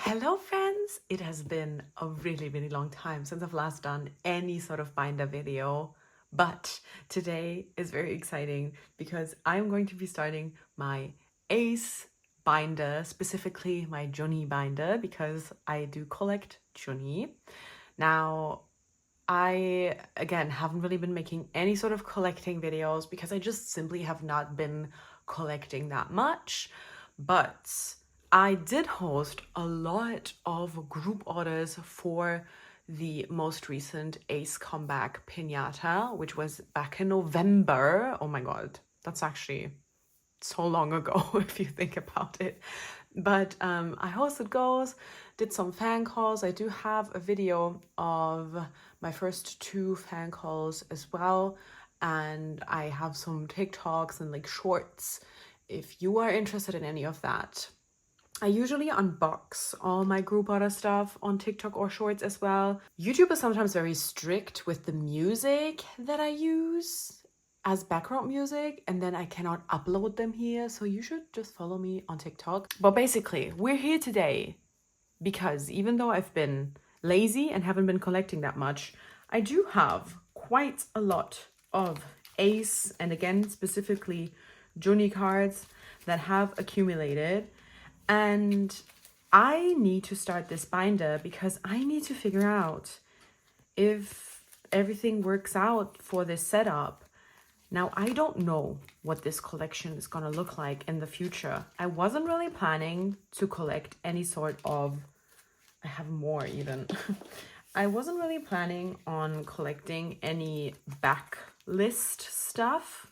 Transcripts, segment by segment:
Hello friends! It has been a really long time since I've last done any sort of binder video, but today is very exciting because I'm going to be starting my ACE binder, specifically my Junhee binder, because I do collect Junhee. Now, I, again, haven't really been making any sort of collecting videos because I just simply have not been collecting that much, but I did host a lot of group orders for the most recent ACE comeback pinata, which was back in November. Oh my god, that's actually so long ago if you think about it. But I hosted goals, did some fan calls. I do have a video of my first 2 fan calls as well, and I have some TikToks and like shorts if you are interested in any of that. I usually unbox all my group order stuff on TikTok or shorts as well. YouTube is sometimes very strict with the music that I use as background music, and then I cannot upload them here, so you should just follow me on TikTok. But basically, we're here today because even though I've been lazy and haven't been collecting that much, I do have quite a lot of ACE and again specifically Junhee cards that have accumulated, and I need to start this binder because I need to figure out if everything works out for this setup. Now, I don't know what this collection is gonna look like in the future. I wasn't really planning to collect any sort of, I have more even. I wasn't really planning on collecting any backlist stuff.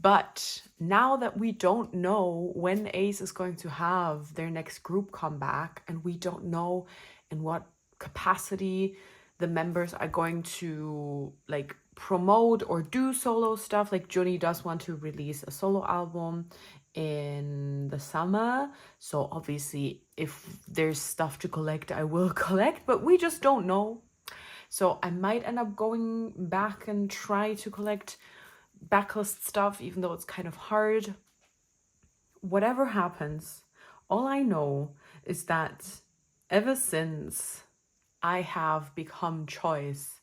But now that we don't know when ACE is going to have their next group comeback, and we don't know in what capacity the members are going to like promote or do solo stuff. Like Junhee does want to release a solo album in the summer, so obviously if there's stuff to collect I will collect, but we just don't know. So I might end up going back and try to collect backlist stuff, even though it's kind of hard. Whatever happens, all I know is that ever since I have become choice,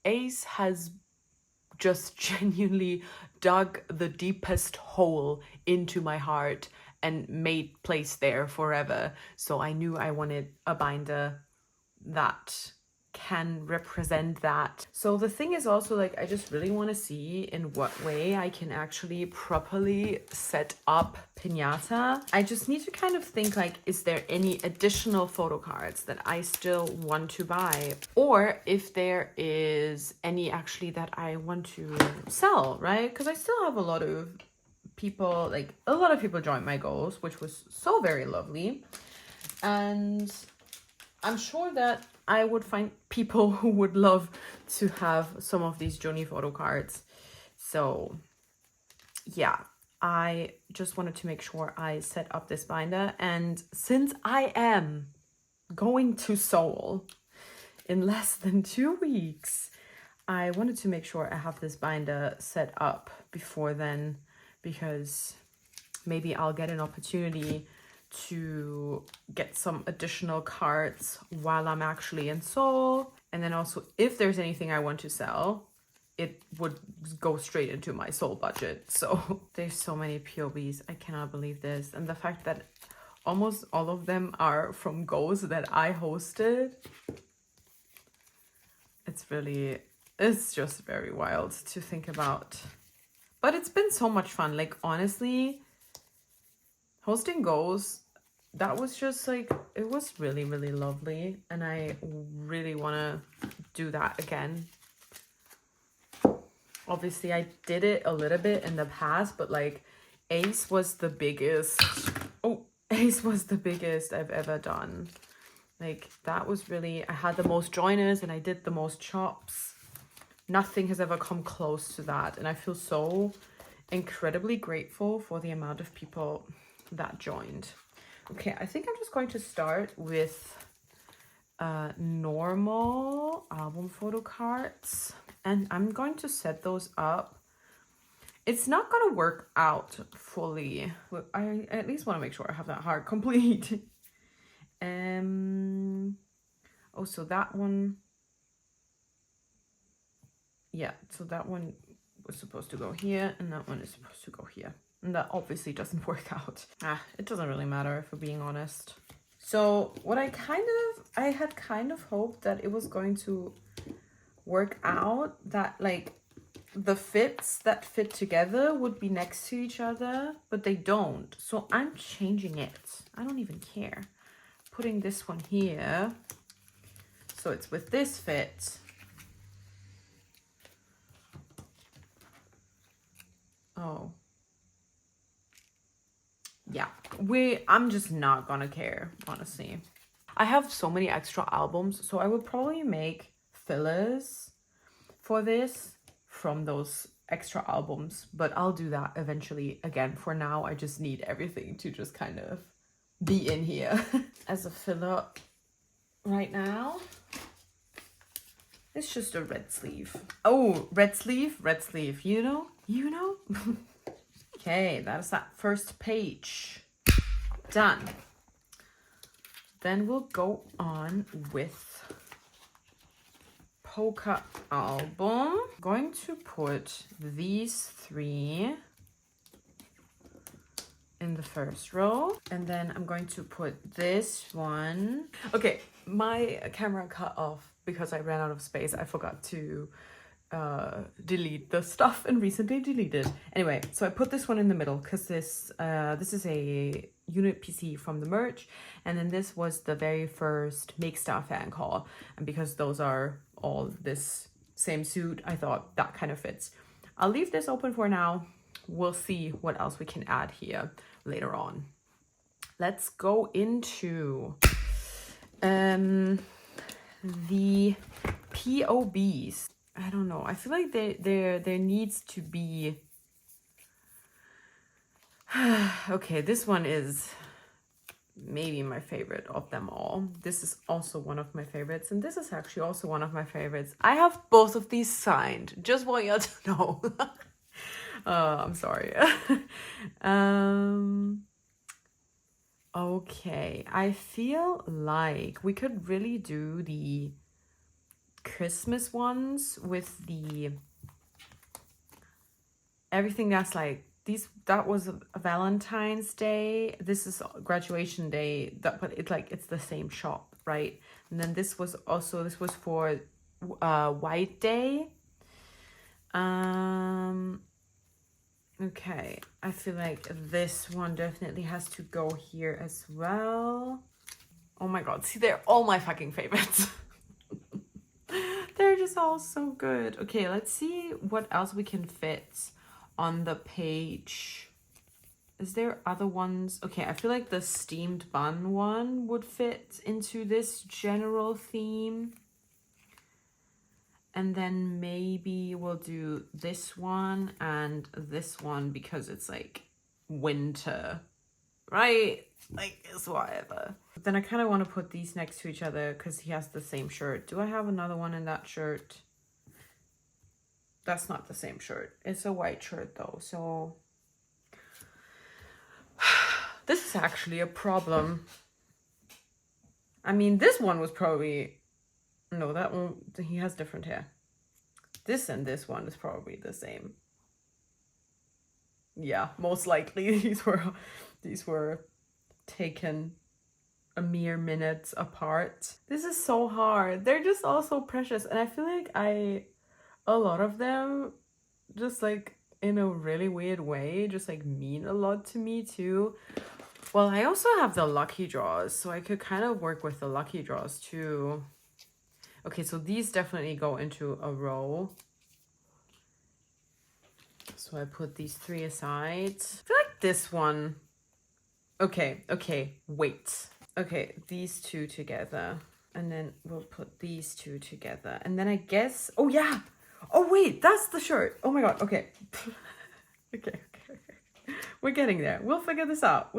ACE has just genuinely dug the deepest hole into my heart and made place there forever. So I knew I wanted a binder that can represent that. So the thing is also, like, I just really want to see in what way I can actually properly set up pinata. I just need to kind of think, like, is there any additional photo cards that I still want to buy, or if there is any actually that I want to sell, right? Because I still have a lot of people, like a lot of people joined my goals, which was so very lovely, and I'm sure that I would find people who would love to have some of these Junhee photo cards. So yeah, I just wanted to make sure I set up this binder. And since I am going to Seoul in less than 2 weeks, I wanted to make sure I have this binder set up before then, because maybe I'll get an opportunity to get some additional cards while I'm actually in Seoul. And then also, if there's anything I want to sell, it would go straight into my Seoul budget. So there's so many POVs. I cannot believe this. And the fact that almost all of them are from goals that I hosted. It's just very wild to think about. But it's been so much fun. Like, honestly, hosting goals, that was just like, it was really lovely, and I really want to do that again. Obviously I did it a little bit in the past, but like ACE was the biggest I've ever done. Like, that was really, I had the most joiners and I did the most chops. Nothing has ever come close to that, and I feel so incredibly grateful for the amount of people that joined. Okay, I think I'm just going to start with normal album photo cards, and I'm going to set those up. It's not going to work out fully, but I at least want to make sure I have that heart complete. Oh, so that one, yeah, so that one was supposed to go here, and that one is supposed to go here. And that obviously doesn't work out. It doesn't really matter, if we're being honest. So what I had kind of hoped that it was going to work out, that like the fits that fit together would be next to each other, but they don't. So I'm changing it. I don't even care. Putting this one here, so it's with this fit. Oh. Yeah, I'm just not gonna care, honestly. I have so many extra albums, so I would probably make fillers for this from those extra albums, but I'll do that eventually. Again, for now, I just need everything to just kind of be in here. As a filler right now, it's just a red sleeve. Oh, red sleeve, you know? Okay, that's that first page. Done. Then we'll go on with polka album. I'm going to put these 3 in the first row, and then I'm going to put this one. Okay, my camera cut off because I ran out of space. I forgot to delete the stuff and recently deleted. Anyway, so I put this one in the middle because this is a unit PC from the merch, and then this was the very first Make Star fan call, and because those are all this same suit, I thought that kind of fits. I'll leave this open for now. We'll see what else we can add here later on. Let's go into the POBs. I don't know. I feel like there needs to be. Okay, this one is maybe my favorite of them all. This is also one of my favorites, and this is actually also one of my favorites. I have both of these signed. Just want you to know. I'm sorry. Okay, I feel like we could really do the Christmas ones with the everything that's like these. That was a Valentine's Day, this is graduation day, but it's the same shop, right? And then this was for White Day. Okay, I feel like this one definitely has to go here as well. Oh my god, see, they're all my fucking favorites. They're just all so good. Okay, let's see what else we can fit on the page. Is there other ones? Okay, I feel like the steamed bun one would fit into this general theme. And then maybe we'll do this one and this one because it's like winter, right? Like, it's whatever. Then I kind of want to put these next to each other because he has the same shirt. Do I have another one in that shirt? That's not the same shirt. It's a white shirt though, so this is actually a problem. I mean, this one was probably, no, that one, he has different hair. This and this one is probably the same. Yeah, most likely these were taken a mere minutes apart. This is so hard. They're just all so precious, and I feel like a lot of them just like in a really weird way just like mean a lot to me too. Well, I also have the lucky draws, so I could kind of work with the lucky draws too. Okay, so these definitely go into a row. So I put these 3 aside. I feel like this one. Okay, wait. Okay, these 2 together. And then we'll put these 2 together. And then I guess, oh yeah. Oh wait, that's the shirt. Oh my god, okay. Okay. We're getting there. We'll figure this out.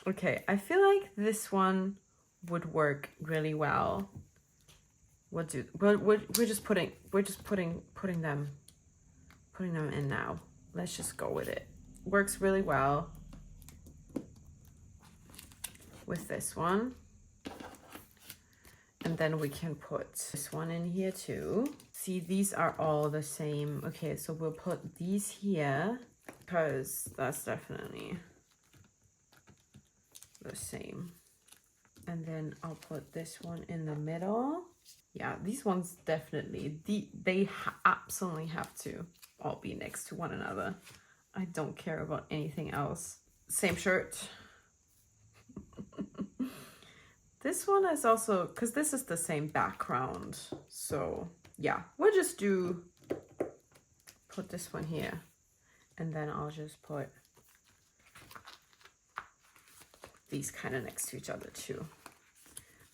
Okay, I feel like this one would work really well. We're just putting them in now. Let's just go with it. Works really well. with this one. And then we can put this one in here too. See, these are all the same. Okay, so we'll put these here because that's definitely the same. And then I'll put this one in the middle. Yeah, these ones definitely, they absolutely have to all be next to one another. I don't care about anything else. Same shirt. This one is also, because this is the same background. So yeah, we'll just put this one here. And then I'll just put these kind of next to each other too.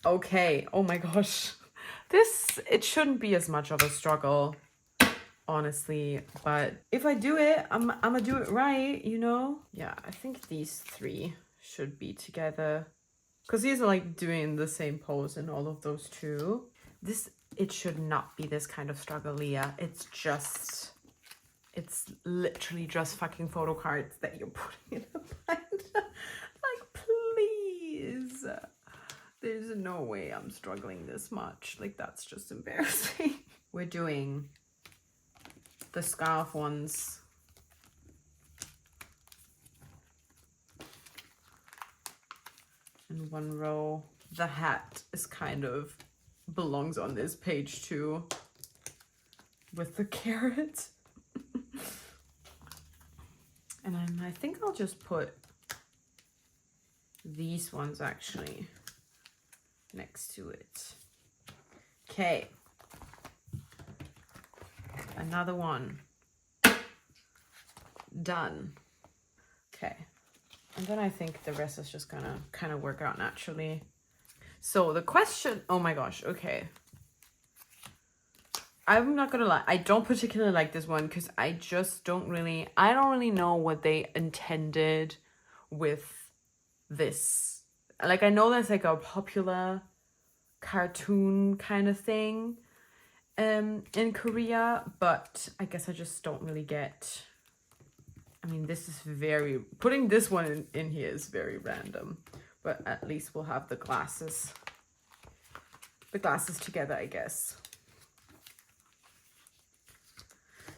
Okay, oh my gosh. It shouldn't be as much of a struggle, honestly. But if I do it, I'm gonna do it right, you know? Yeah, I think these three should be together. Because these are like doing the same pose in all of those too. It should not be this kind of struggle, Leah. It's literally just fucking photo cards that you're putting in a binder. Like, please. There's no way I'm struggling this much. Like, that's just embarrassing. We're doing the scarf ones. In one row. The hat is kind of belongs on this page too. With the carrot. And then I think I'll just put these ones actually next to it. Okay. Another one. Done. Okay. And then I think the rest is just gonna kind of work out naturally. So the question, oh my gosh, okay. I'm not gonna lie, I don't particularly like this one because I don't really know what they intended with this. Like, I know that's like a popular cartoon kind of thing in Korea, but I guess I just don't really get. I mean, this is putting this one in here is very random, but at least we'll have the glasses together, I guess.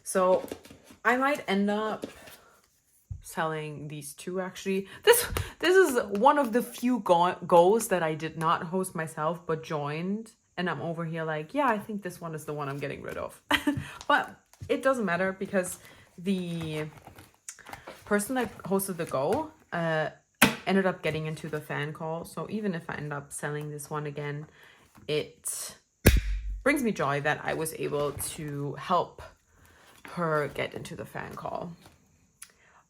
So I might end up selling these two actually. This is one of the few goals that I did not host myself but joined, and I'm over here like, yeah, I think this one is the one I'm getting rid of. But it doesn't matter because the person that hosted the go ended up getting into the fan call. So even if I end up selling this one again, it brings me joy that I was able to help her get into the fan call.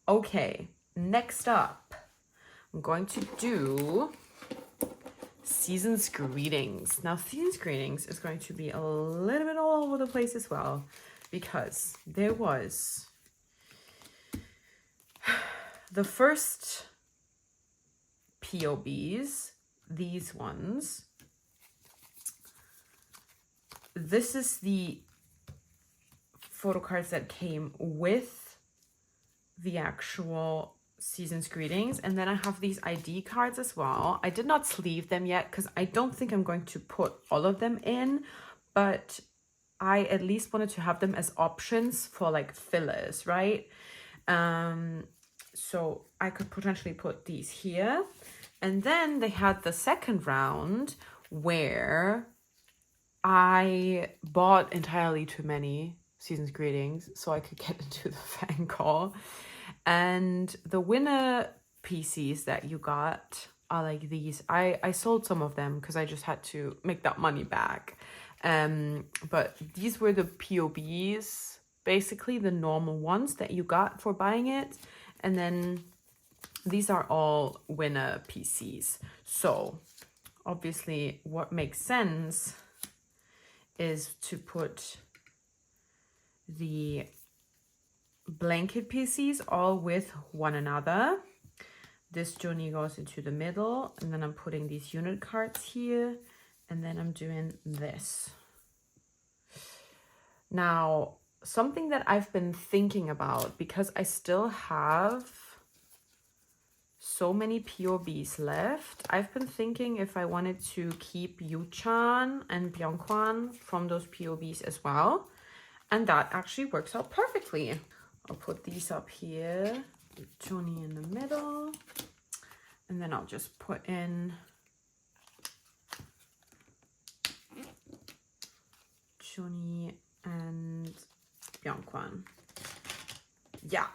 Okay, next up, I'm going to do Season's Greetings. Now, Season's Greetings is going to be a little bit all over the place as well, because there was the first POBs, these ones. This is the photo cards that came with the actual Season's Greetings, and then I have these ID cards as well. I did not sleeve them yet because I don't think I'm going to put all of them in, but I at least wanted to have them as options for like fillers, right? So I could potentially put these here. And then they had the second round where I bought entirely too many Season's Greetings so I could get into the fan call. And the winner PCs that you got are like these. I sold some of them because I just had to make that money back. But these were the POBs, basically the normal ones that you got for buying it. And then these are all winner PCs. So obviously what makes sense is to put the blanket PCs all with one another. This Junhee goes into the middle, and then I'm putting these unit cards here, and then I'm doing this. Now, something that I've been thinking about, because I still have so many POBs left. I've been thinking if I wanted to keep Yuchan and Byungkwan from those POBs as well. And that actually works out perfectly. I'll put these up here, Junhee in the middle. And then I'll just put in Junhee and Byungkwan. Yeah.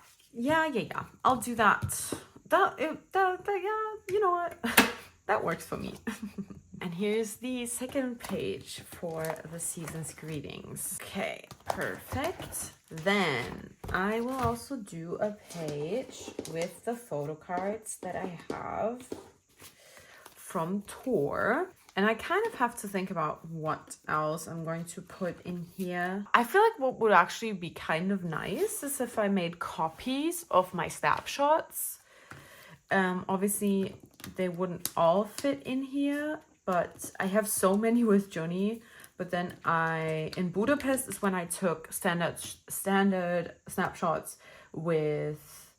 I'll do that. You know what? That works for me. And here's the second page for the season's greetings. Okay, perfect. Then I will also do a page with the photo cards that I have from tour. And I kind of have to think about what else I'm going to put in here. I feel like what would actually be kind of nice is if I made copies of my snapshots. Obviously, they wouldn't all fit in here, but I have so many with Junhee. But then in Budapest is when I took standard snapshots with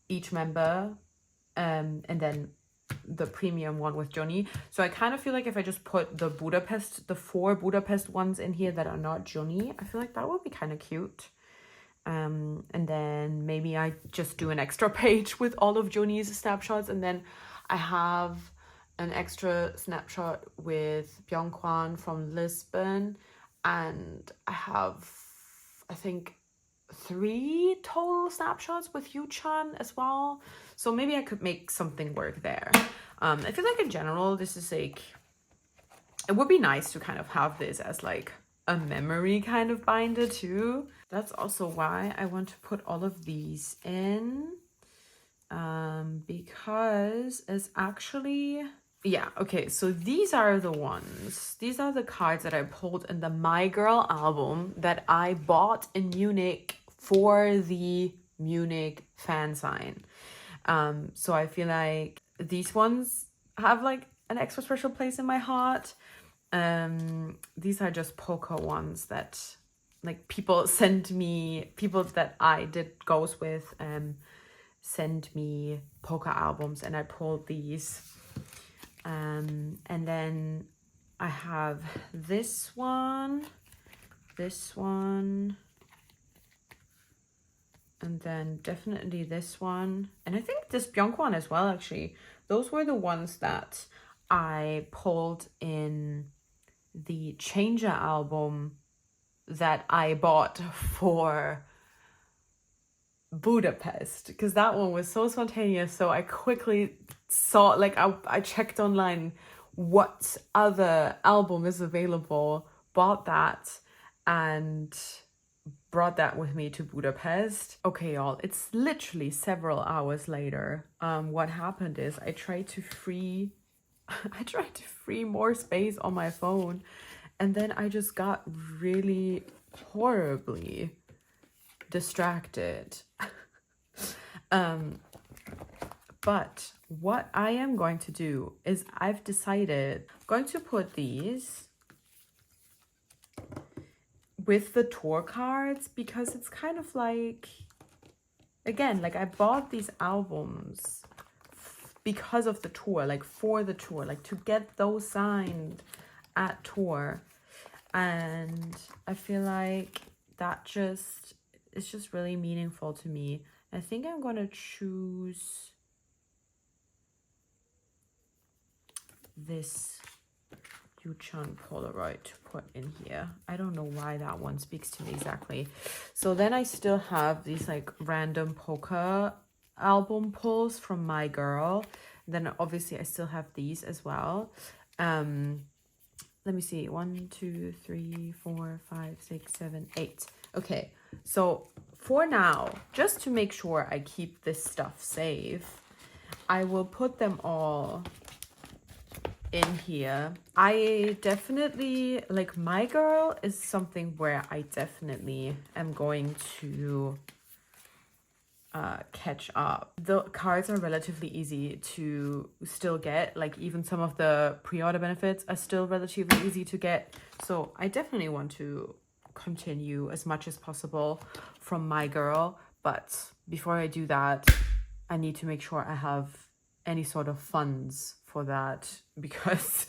each member, and then the premium one with Junhee. So I kind of feel like if I just put the 4 Budapest ones in here that are not Junhee, I feel like that would be kind of cute. And then maybe I just do an extra page with all of Junhee's snapshots, and then I have an extra snapshot with Byungkwan from Lisbon, and I have, I think, 3 total snapshots with Yuchan as well. So maybe I could make something work there. I feel like in general, this is like, it would be nice to kind of have this as like a memory kind of binder too. That's also why I want to put all of these in, because it's actually, yeah, okay, so these are the ones. These are the cards that I pulled in the My Girl album that I bought in Munich for the Munich fan sign. So I feel like these ones have like an extra special place in my heart. These are just poker ones that like people that I did goes with, send me poker albums, and I pulled these. And then I have this one, and then definitely this one, and I think this Byungkwan as well, actually. Those were the ones that I pulled in the Changer album that I bought for Budapest, because that one was so spontaneous. So I quickly saw, like, I checked online what other album is available, bought that, and brought that with me to Budapest. Okay, y'all, it's literally several hours later. What happened is I tried to free more space on my phone, and then I just got really horribly distracted. But what I am going to do is I've decided I'm going to put these with the tour cards, because it's kind of like, again, like I bought these albums because of the tour, like for the tour, like to get those signed at tour. And I feel like that it's just really meaningful to me. I think I'm gonna choose this Yuchan Polaroid to put in here. I don't know why that one speaks to me exactly. So then I still have these like random poker album pulls from My Girl. Then obviously I still have these as well. Let me see, 1, 2, 3, 4, 5, 6, 7, 8. Okay, so for now, just to make sure I keep this stuff safe, I will put them all in here. I definitely, like, My Girl is something where I definitely am going to catch up. The cards are relatively easy to still get, like even some of the pre-order benefits are still relatively easy to get, so I definitely want to continue as much as possible from My Girl. But before I do that, I need to make sure I have any sort of funds for that, because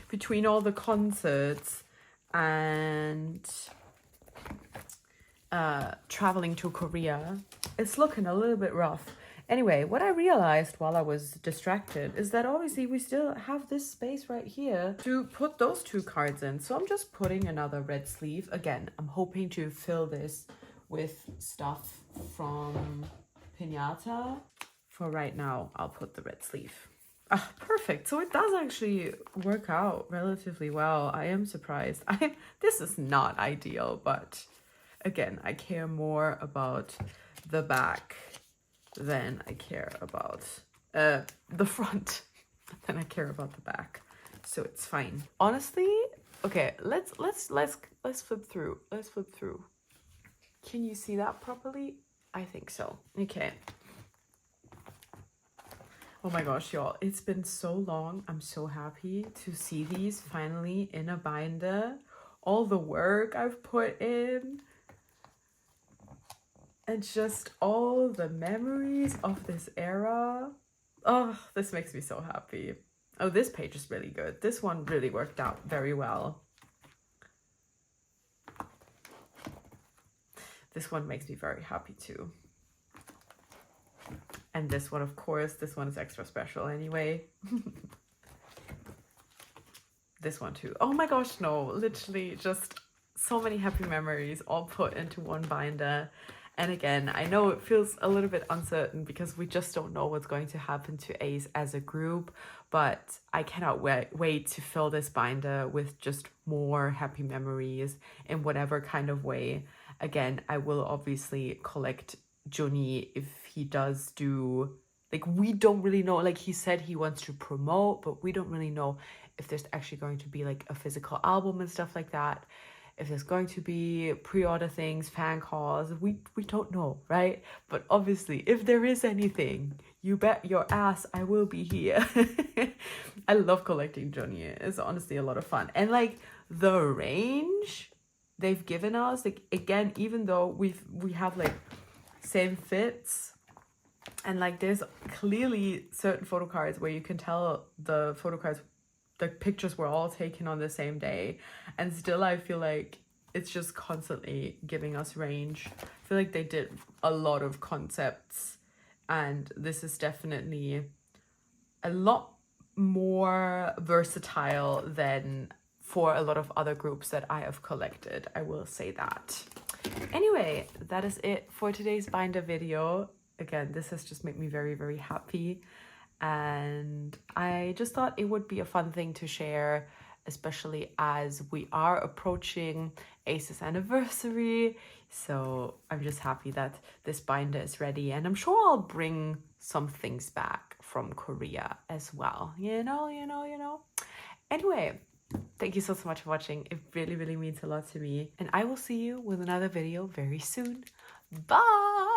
between all the concerts and traveling to Korea, it's looking a little bit rough. Anyway, what I realized while I was distracted is that obviously we still have this space right here to put those 2 cards in. So I'm just putting another red sleeve. Again, I'm hoping to fill this with stuff from Piñata. For right now, I'll put the red sleeve. Ah, perfect. So it does actually work out relatively well. I am surprised. This is not ideal, but again, I care more about the back than I care about the front than I care about the back. So it's fine. Honestly, okay, let's flip through. Let's flip through. Can you see that properly? I think so. Okay. Oh my gosh, y'all, it's been so long. I'm so happy to see these finally in a binder. All the work I've put in. And just all the memories of this era. Oh, this makes me so happy. Oh, this page is really good. This one really worked out very well. This one makes me very happy too. And this one, of course, this one is extra special anyway. This one too. Oh my gosh, no, literally just so many happy memories all put into one binder. And again, I know it feels a little bit uncertain because we just don't know what's going to happen to Ace as a group, but I cannot wait to fill this binder with just more happy memories in whatever kind of way. Again, I will obviously collect Junhee if he does do, like, we don't really know, like he said he wants to promote, but we don't really know if there's actually going to be like a physical album and stuff like that. If there's going to be pre-order things, fan calls, we don't know, right? But obviously, if there is anything, you bet your ass I will be here. I love collecting Junhee. It's honestly a lot of fun. And like the range they've given us, like again, even though we have like same fits, and like there's clearly certain photo cards where you can tell the photo cards, the pictures were all taken on the same day, and still I feel like it's just constantly giving us range. I feel like they did a lot of concepts, and this is definitely a lot more versatile than for a lot of other groups that I have collected. I will say that. Anyway, that is it for today's binder video. Again, this has just made me very, very happy. And I just thought it would be a fun thing to share, especially as we are approaching Ace's anniversary. So I'm just happy that this binder is ready, and I'm sure I'll bring some things back from Korea as well. You know. Anyway, thank you so much for watching. It really, really means a lot to me. And I will see you with another video very soon. Bye!